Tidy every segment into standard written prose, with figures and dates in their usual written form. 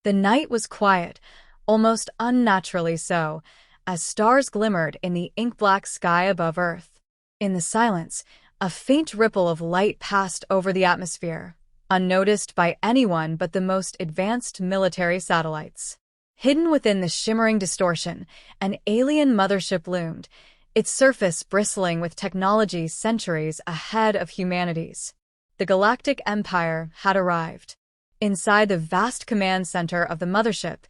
The night was quiet, almost unnaturally so, as stars glimmered in the ink-black sky above Earth. In the silence, a faint ripple of light passed over the atmosphere, unnoticed by anyone but the most advanced military satellites. Hidden within the shimmering distortion, an alien mothership loomed, its surface bristling with technology centuries ahead of humanity's. The Galactic Empire had arrived. Inside the vast command center of the mothership,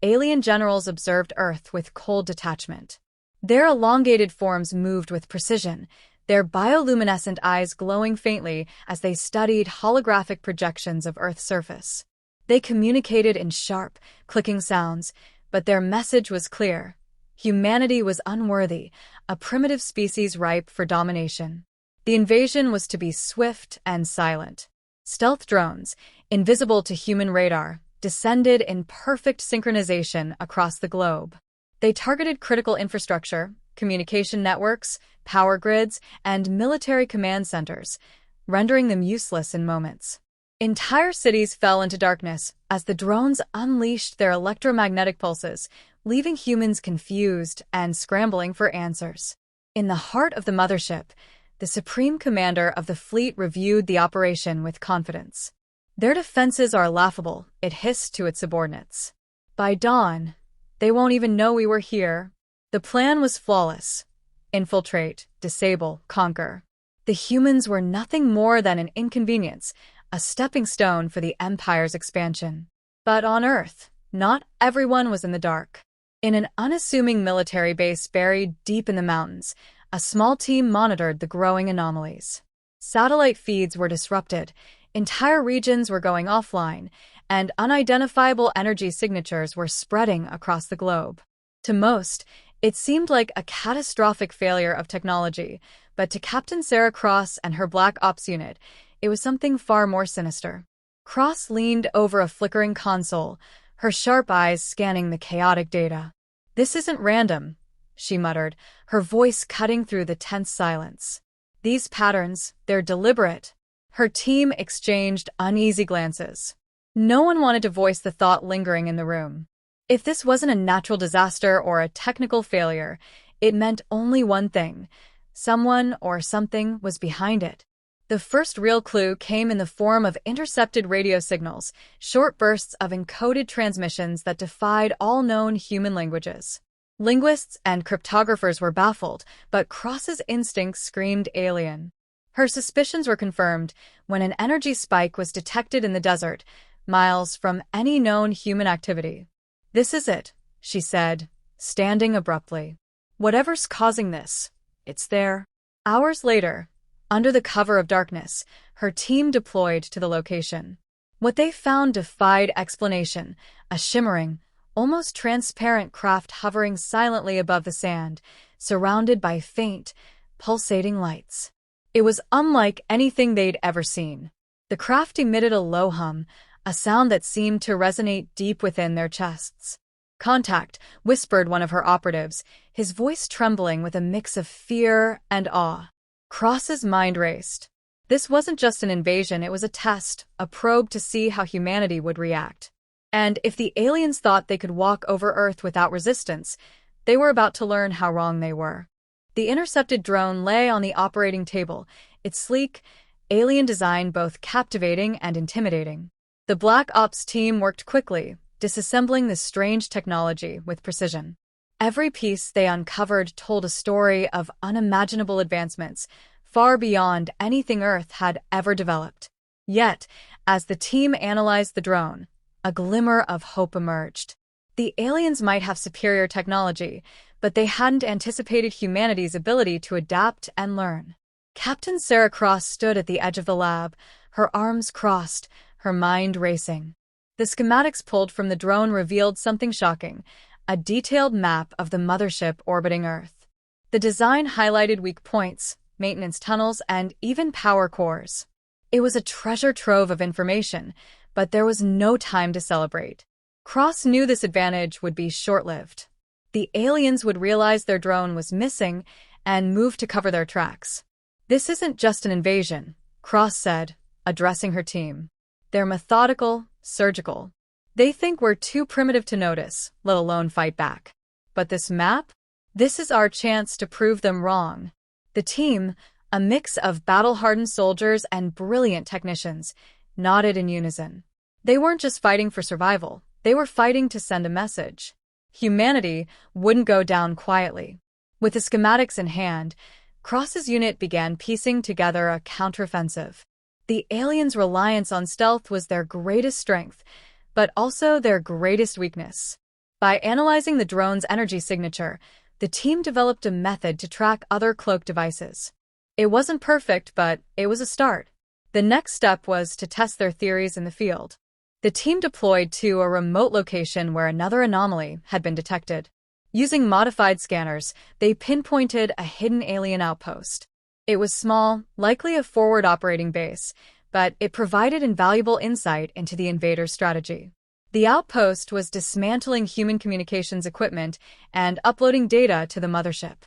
alien generals observed Earth with cold detachment. Their elongated forms moved with precision, their bioluminescent eyes glowing faintly as they studied holographic projections of Earth's surface. They communicated in sharp, clicking sounds, but their message was clear. Humanity was unworthy, a primitive species ripe for domination. The invasion was to be swift and silent. Stealth drones, invisible to human radar, descended in perfect synchronization across the globe. They targeted critical infrastructure, communication networks, power grids, and military command centers, rendering them useless in moments. Entire cities fell into darkness as the drones unleashed their electromagnetic pulses, leaving humans confused and scrambling for answers. In the heart of the mothership, the supreme commander of the fleet reviewed the operation with confidence. "Their defenses are laughable," it hissed to its subordinates. "By dawn, they won't even know we were here." The plan was flawless. Infiltrate, disable, conquer. The humans were nothing more than an inconvenience, a stepping stone for the Empire's expansion. But on Earth, not everyone was in the dark. In an unassuming military base buried deep in the mountains, a small team monitored the growing anomalies. Satellite feeds were disrupted, entire regions were going offline, and unidentifiable energy signatures were spreading across the globe. To most, it seemed like a catastrophic failure of technology, but to Captain Sarah Cross and her Black Ops unit, it was something far more sinister. Cross leaned over a flickering console, her sharp eyes scanning the chaotic data. "This isn't random," she muttered, her voice cutting through the tense silence. "These patterns, they're deliberate." Her team exchanged uneasy glances. No one wanted to voice the thought lingering in the room. If this wasn't a natural disaster or a technical failure, it meant only one thing: someone or something was behind it. The first real clue came in the form of intercepted radio signals, short bursts of encoded transmissions that defied all known human languages. Linguists and cryptographers were baffled, but Cross's instincts screamed alien. Her suspicions were confirmed when an energy spike was detected in the desert, miles from any known human activity. "This is it," she said, standing abruptly. "Whatever's causing this, it's there." Hours later, under the cover of darkness, her team deployed to the location. What they found defied explanation: a shimmering, almost transparent craft hovering silently above the sand, surrounded by faint, pulsating lights. It was unlike anything they'd ever seen. The craft emitted a low hum, a sound that seemed to resonate deep within their chests. "Contact," whispered one of her operatives, his voice trembling with a mix of fear and awe. Cross's mind raced. This wasn't just an invasion, it was a test, a probe to see how humanity would react. And if the aliens thought they could walk over Earth without resistance, they were about to learn how wrong they were. The intercepted drone lay on the operating table, its sleek, alien design both captivating and intimidating. The Black Ops team worked quickly, disassembling the strange technology with precision. Every piece they uncovered told a story of unimaginable advancements, far beyond anything Earth had ever developed. Yet, as the team analyzed the drone, a glimmer of hope emerged. The aliens might have superior technology, but they hadn't anticipated humanity's ability to adapt and learn. Captain Sarah Cross stood at the edge of the lab, her arms crossed, her mind racing. The schematics pulled from the drone revealed something shocking: a detailed map of the mothership orbiting Earth. The design highlighted weak points, maintenance tunnels, and even power cores. It was a treasure trove of information, but there was no time to celebrate. Cross knew this advantage would be short-lived. The aliens would realize their drone was missing and move to cover their tracks. "This isn't just an invasion," Cross said, addressing her team. "They're methodical, surgical. They think we're too primitive to notice, let alone fight back. But this map? This is our chance to prove them wrong. The team, a mix of battle-hardened soldiers and brilliant technicians, nodded in unison. They weren't just fighting for survival, they were fighting to send a message. Humanity wouldn't go down quietly. With the schematics in hand, Cross's unit began piecing together a counteroffensive. The aliens' reliance on stealth was their greatest strength, but also their greatest weakness. By analyzing the drone's energy signature, the team developed a method to track other cloak devices. It wasn't perfect, but it was a start. The next step was to test their theories in the field. The team deployed to a remote location where another anomaly had been detected. Using modified scanners, they pinpointed a hidden alien outpost. It was small, likely a forward operating base, but it provided invaluable insight into the invaders' strategy. The outpost was dismantling human communications equipment and uploading data to the mothership.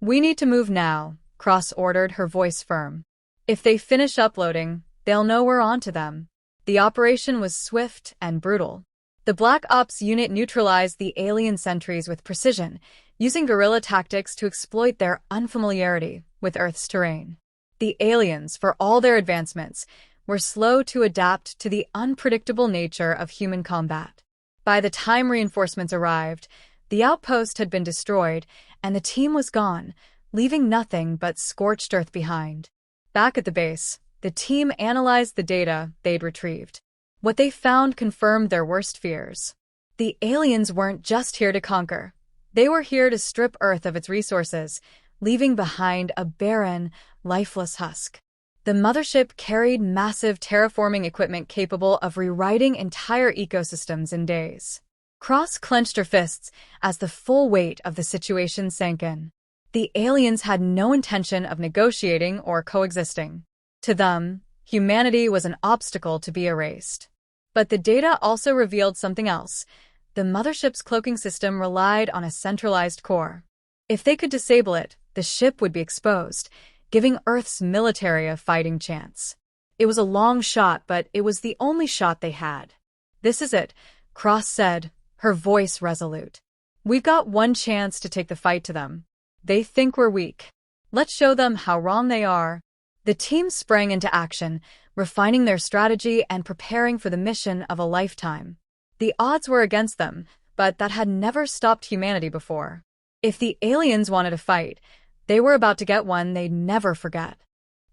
"We need to move now," Cross ordered, her voice firm. "If they finish uploading, they'll know we're on to them." The operation was swift and brutal. The Black Ops unit neutralized the alien sentries with precision, using guerrilla tactics to exploit their unfamiliarity with Earth's terrain. The aliens, for all their advancements, were slow to adapt to the unpredictable nature of human combat. By the time reinforcements arrived, the outpost had been destroyed, and the team was gone, leaving nothing but scorched earth behind. Back at the base, the team analyzed the data they'd retrieved. What they found confirmed their worst fears. The aliens weren't just here to conquer. They were here to strip Earth of its resources, leaving behind a barren, lifeless husk. The mothership carried massive terraforming equipment capable of rewriting entire ecosystems in days. Cross clenched her fists as the full weight of the situation sank in. The aliens had no intention of negotiating or coexisting. To them, humanity was an obstacle to be erased. But the data also revealed something else. The mothership's cloaking system relied on a centralized core. If they could disable it, the ship would be exposed, giving Earth's military a fighting chance. It was a long shot, but it was the only shot they had. "This is it," Cross said, her voice resolute. "We've got one chance to take the fight to them. They think we're weak. Let's show them how wrong they are." The team sprang into action, refining their strategy and preparing for the mission of a lifetime. The odds were against them, but that had never stopped humanity before. If the aliens wanted a fight, they were about to get one they'd never forget.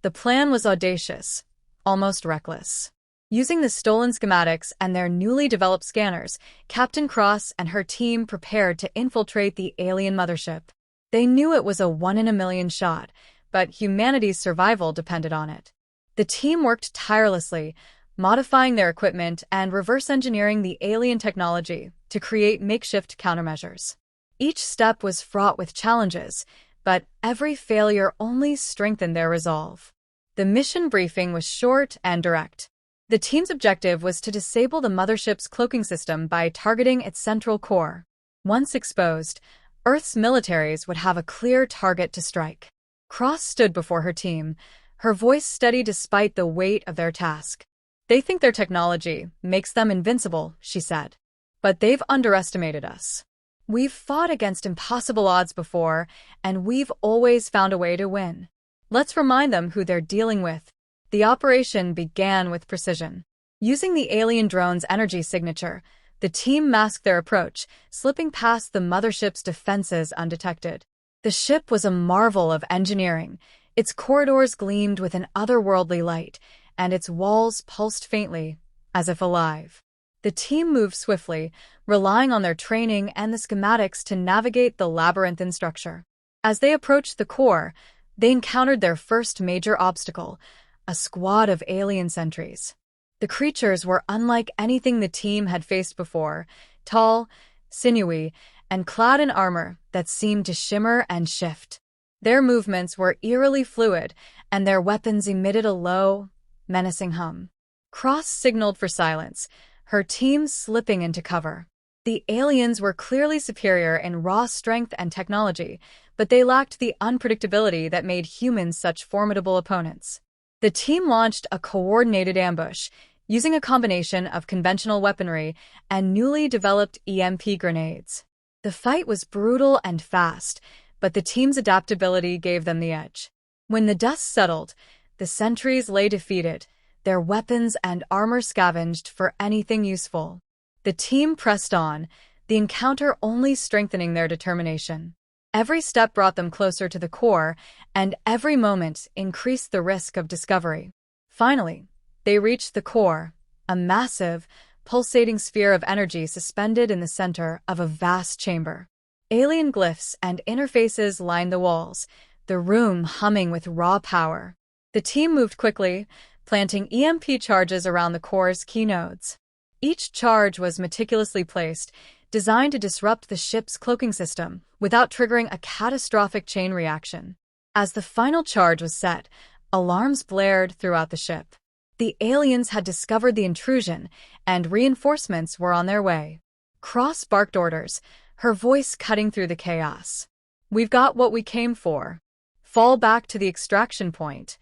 The plan was audacious, almost reckless. Using the stolen schematics and their newly developed scanners, Captain Cross and her team prepared to infiltrate the alien mothership. They knew it was a one-in-a-million shot, but humanity's survival depended on it. The team worked tirelessly, modifying their equipment and reverse engineering the alien technology to create makeshift countermeasures. Each step was fraught with challenges, but every failure only strengthened their resolve. The mission briefing was short and direct. The team's objective was to disable the mothership's cloaking system by targeting its central core. Once exposed, Earth's militaries would have a clear target to strike. Cross stood before her team, her voice steady despite the weight of their task. "They think their technology makes them invincible," she said. "But they've underestimated us. We've fought against impossible odds before, and we've always found a way to win. Let's remind them who they're dealing with." The operation began with precision. Using the alien drone's energy signature, the team masked their approach, slipping past the mothership's defenses undetected. The ship was a marvel of engineering. Its corridors gleamed with an otherworldly light, and its walls pulsed faintly, as if alive. The team moved swiftly, relying on their training and the schematics to navigate the labyrinthine structure. As they approached the core, they encountered their first major obstacle, a squad of alien sentries. The creatures were unlike anything the team had faced before, tall, sinewy, and clad in armor that seemed to shimmer and shift. Their movements were eerily fluid, and their weapons emitted a low, menacing hum. Cross signaled for silence, her team slipping into cover. The aliens were clearly superior in raw strength and technology, but they lacked the unpredictability that made humans such formidable opponents. The team launched a coordinated ambush, using a combination of conventional weaponry and newly developed EMP grenades. The fight was brutal and fast, but the team's adaptability gave them the edge. When the dust settled, the sentries lay defeated, their weapons and armor scavenged for anything useful. The team pressed on, the encounter only strengthening their determination. Every step brought them closer to the core, and every moment increased the risk of discovery. Finally, they reached the core, a massive, pulsating sphere of energy suspended in the center of a vast chamber. Alien glyphs and interfaces lined the walls, the room humming with raw power. The team moved quickly, planting EMP charges around the core's key nodes. Each charge was meticulously placed, designed to disrupt the ship's cloaking system without triggering a catastrophic chain reaction. As the final charge was set, alarms blared throughout the ship. The aliens had discovered the intrusion, and reinforcements were on their way. Cross barked orders, her voice cutting through the chaos. "We've got what we came for. Fall back to the extraction point."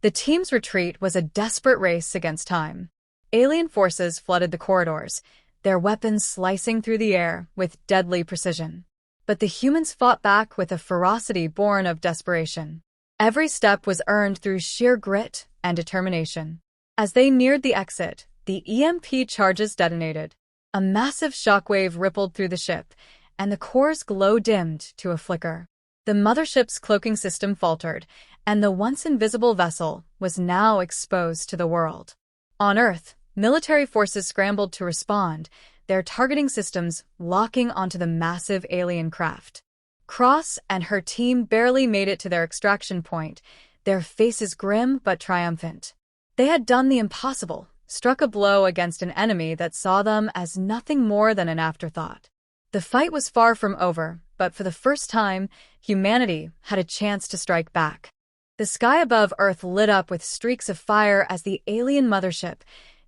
The team's retreat was a desperate race against time. Alien forces flooded the corridors, their weapons slicing through the air with deadly precision. But the humans fought back with a ferocity born of desperation. Every step was earned through sheer grit and determination. As they neared the exit, the EMP charges detonated. A massive shockwave rippled through the ship, and the core's glow dimmed to a flicker. The mothership's cloaking system faltered, and the once invisible vessel was now exposed to the world. On Earth, military forces scrambled to respond, their targeting systems locking onto the massive alien craft. Cross and her team barely made it to their extraction point, their faces grim but triumphant. They had done the impossible, struck a blow against an enemy that saw them as nothing more than an afterthought. The fight was far from over, but for the first time, humanity had a chance to strike back. The sky above Earth lit up with streaks of fire as the alien mothership,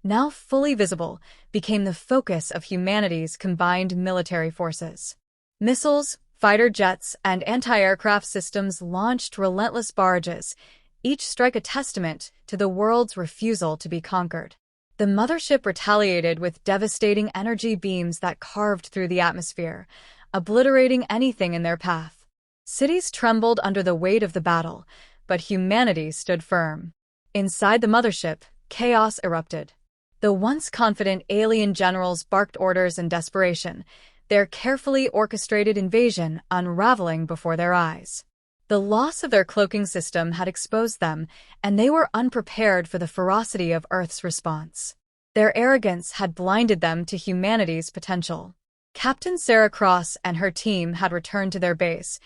now fully visible, became the focus of humanity's combined military forces. Missiles, fighter jets, and anti-aircraft systems launched relentless barrages, each strike a testament to the world's refusal to be conquered. The mothership retaliated with devastating energy beams that carved through the atmosphere, obliterating anything in their path. Cities trembled under the weight of the battle, but humanity stood firm. Inside the mothership, chaos erupted. The once confident alien generals barked orders in desperation, their carefully orchestrated invasion unraveling before their eyes. The loss of their cloaking system had exposed them, and they were unprepared for the ferocity of Earth's response. Their arrogance had blinded them to humanity's potential. Captain Sarah Cross and her team had returned to their base,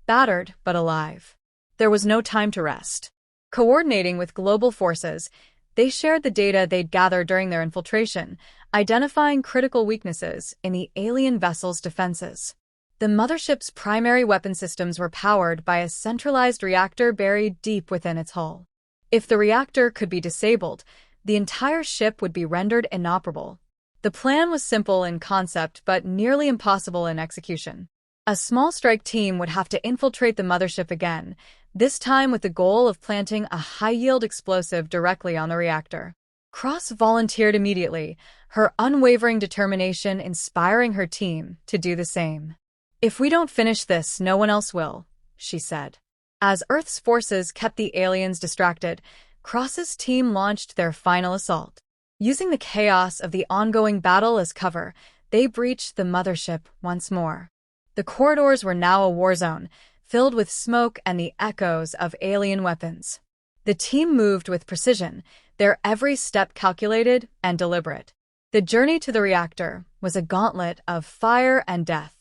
battered but alive. There was no time to rest. Coordinating with global forces, they shared the data they'd gathered during their infiltration, identifying critical weaknesses in the alien vessel's defenses. The mothership's primary weapon systems were powered by a centralized reactor buried deep within its hull. If the reactor could be disabled, the entire ship would be rendered inoperable. The plan was simple in concept but nearly impossible in execution. A small strike team would have to infiltrate the mothership again, this time with the goal of planting a high-yield explosive directly on the reactor. Cross volunteered immediately, her unwavering determination inspiring her team to do the same. "If we don't finish this, no one else will," she said. As Earth's forces kept the aliens distracted, Cross's team launched their final assault. Using the chaos of the ongoing battle as cover, they breached the mothership once more. The corridors were now a war zone, filled with smoke and the echoes of alien weapons. The team moved with precision, their every step calculated and deliberate. The journey to the reactor was a gauntlet of fire and death.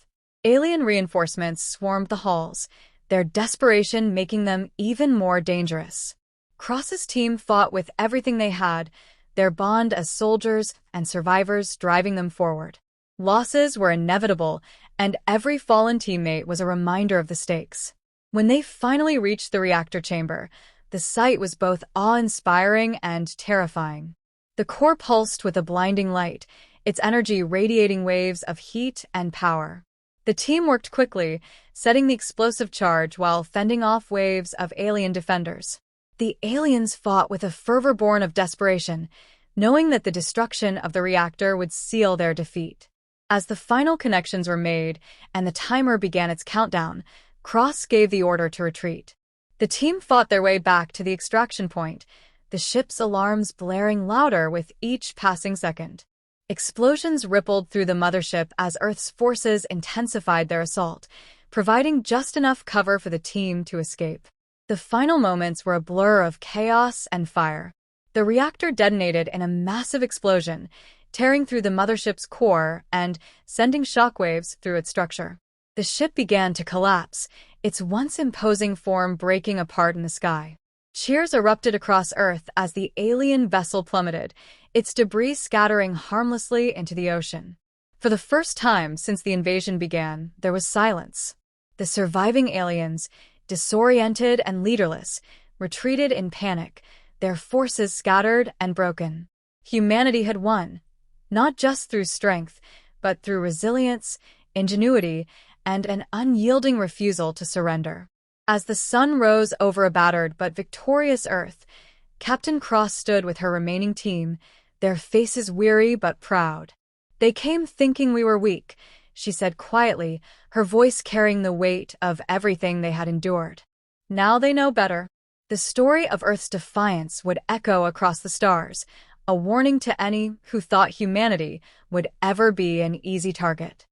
Alien reinforcements swarmed the halls, their desperation making them even more dangerous. Cross's team fought with everything they had, their bond as soldiers and survivors driving them forward. Losses were inevitable, and every fallen teammate was a reminder of the stakes. When they finally reached the reactor chamber, the sight was both awe-inspiring and terrifying. The core pulsed with a blinding light, its energy radiating waves of heat and power. The team worked quickly, setting the explosive charge while fending off waves of alien defenders. The aliens fought with a fervor born of desperation, knowing that the destruction of the reactor would seal their defeat. As the final connections were made and the timer began its countdown, Cross gave the order to retreat. The team fought their way back to the extraction point, the ship's alarms blaring louder with each passing second. Explosions rippled through the mothership as Earth's forces intensified their assault, providing just enough cover for the team to escape. The final moments were a blur of chaos and fire. The reactor detonated in a massive explosion, tearing through the mothership's core and sending shockwaves through its structure. The ship began to collapse, its once imposing form breaking apart in the sky. Cheers erupted across Earth as the alien vessel plummeted, its debris scattering harmlessly into the ocean. For the first time since the invasion began, there was silence. The surviving aliens, disoriented and leaderless, retreated in panic, their forces scattered and broken. Humanity had won, not just through strength, but through resilience, ingenuity, and an unyielding refusal to surrender. As the sun rose over a battered but victorious Earth, Captain Cross stood with her remaining team, their faces weary but proud. "They came thinking we were weak," she said quietly, her voice carrying the weight of everything they had endured. "Now they know better." The story of Earth's defiance would echo across the stars, a warning to any who thought humanity would ever be an easy target.